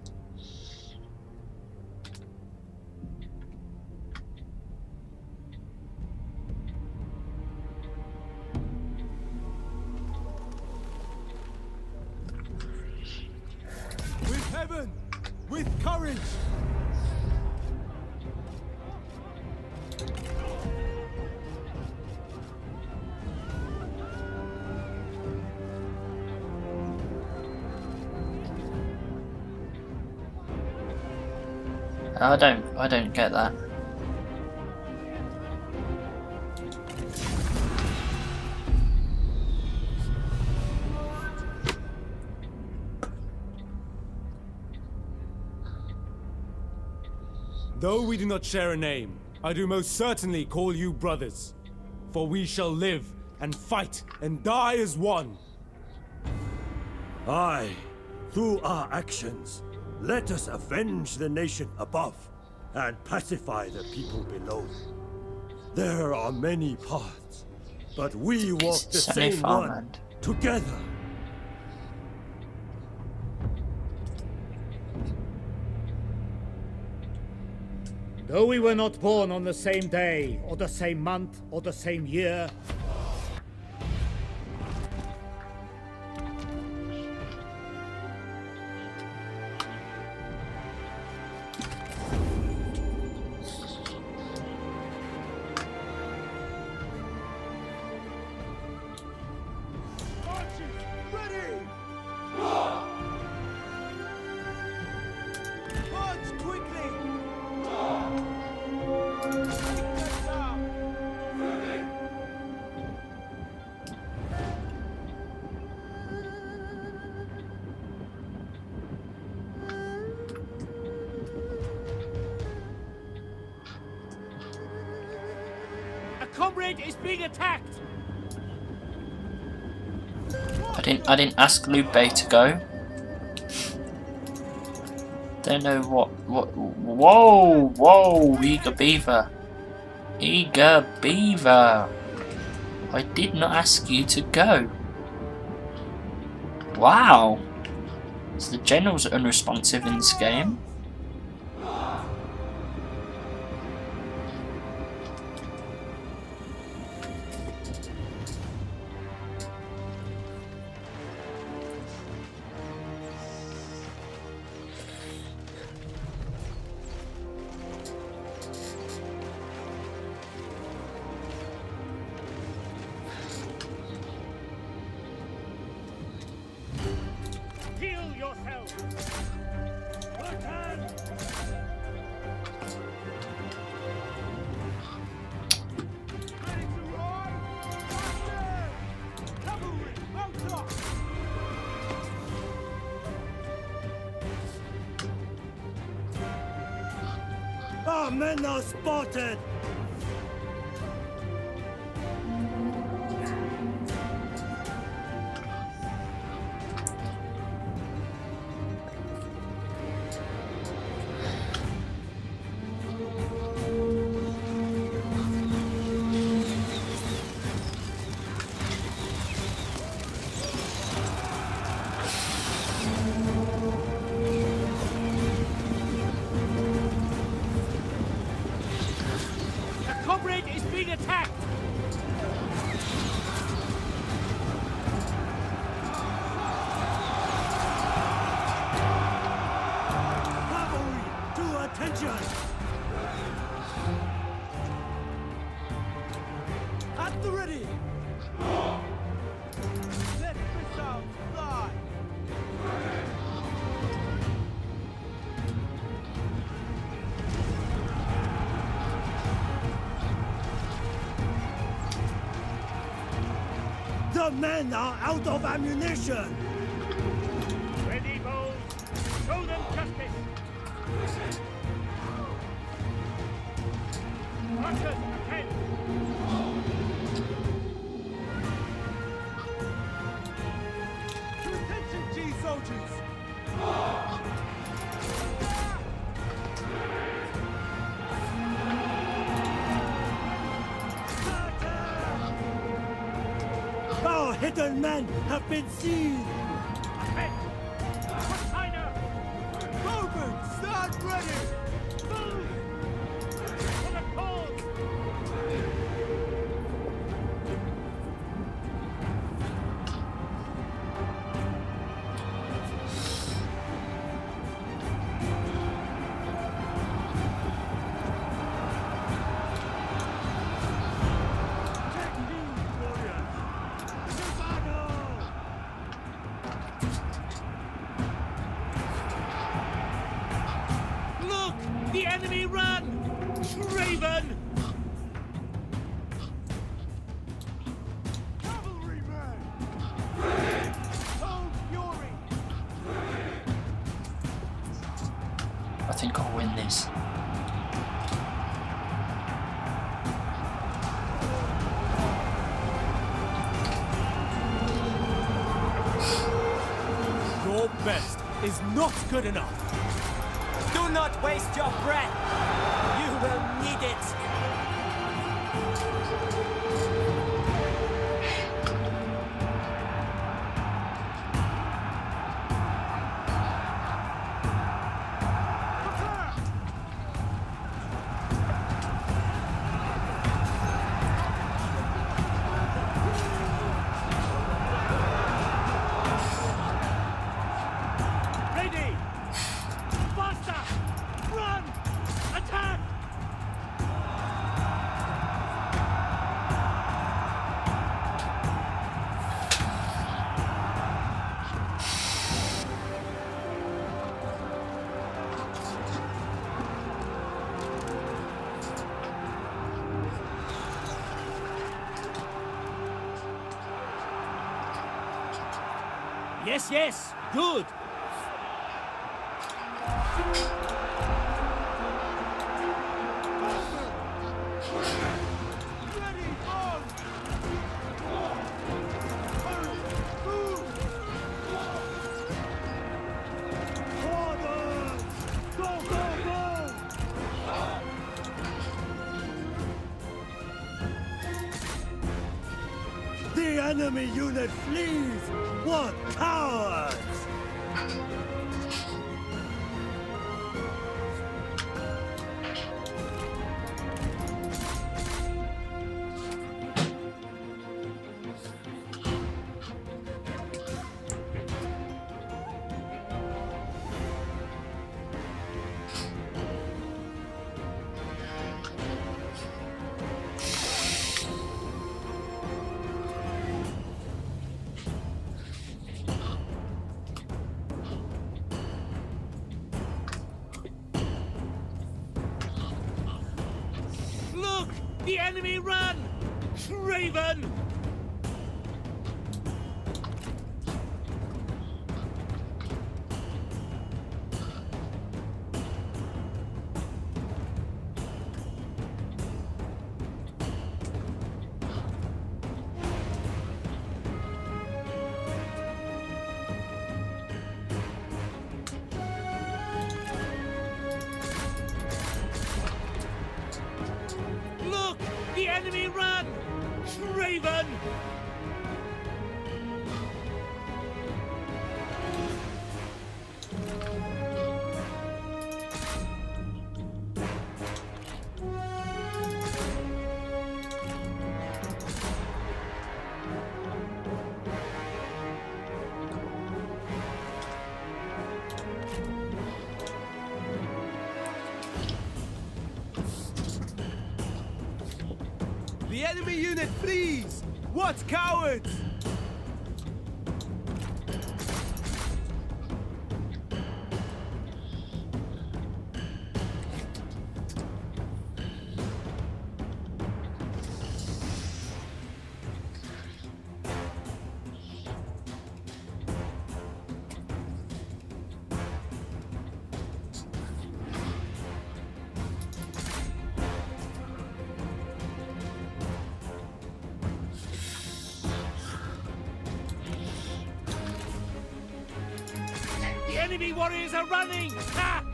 With heaven. With courage. I don't get that. Though we do not share a name, I do most certainly call you brothers. For we shall live and fight and die as one. Aye, through our actions, let us avenge the nation above and pacify the people below. There are many paths, but we walk the It's only same one farmland. together. Though we were not born on the same day, or the same month, or the same year, comrade is being attacked! I didn't ask Liu Bei to go. Don't know what. Whoa, eager beaver. Eager beaver. I did not ask you to go. Wow. So the generals are unresponsive in this game. Heal yourself! Our men are spotted! A comrade is being attacked! Cavalry, to attention! At the ready! Let missiles fly! The men are out of ammunition! Ready, bold! Show them justice! Russians, attend! To attention, G soldiers! Our hidden men have been seen! Ahead! For China! Movement, stand ready! Move! For the cause! Look! The enemy run! Raven! Cavalrymen! Hold fury! I think I'll win this. Your best is not good enough. Do not waste your breath! You will need it! Ready! Faster! Run! Attack! Yes, yes, good. Ready! enemy unit flees! What cowards! Look! The enemy run! Craven! Look! The enemy run! Craven! The enemy unit flees! What cowards! The enemy warriors are running! Ha!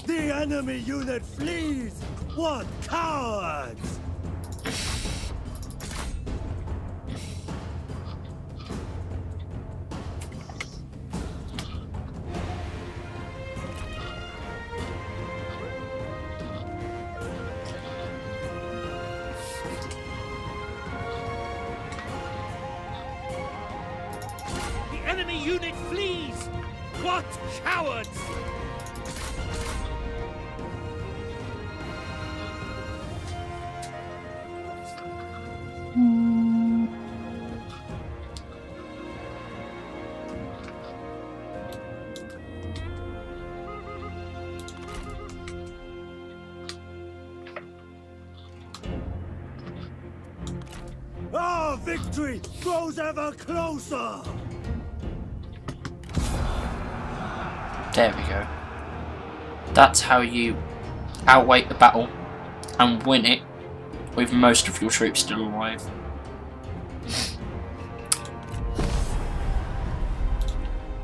The enemy unit flees! What cowards! The enemy unit flees! What cowards! Our victory grows ever closer! There we go. That's how you outweight the battle and win it with most of your troops still alive.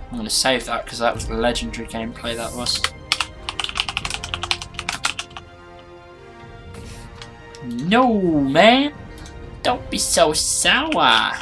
I'm going to save that because that was legendary gameplay, that was. No, man! Don't be so sour!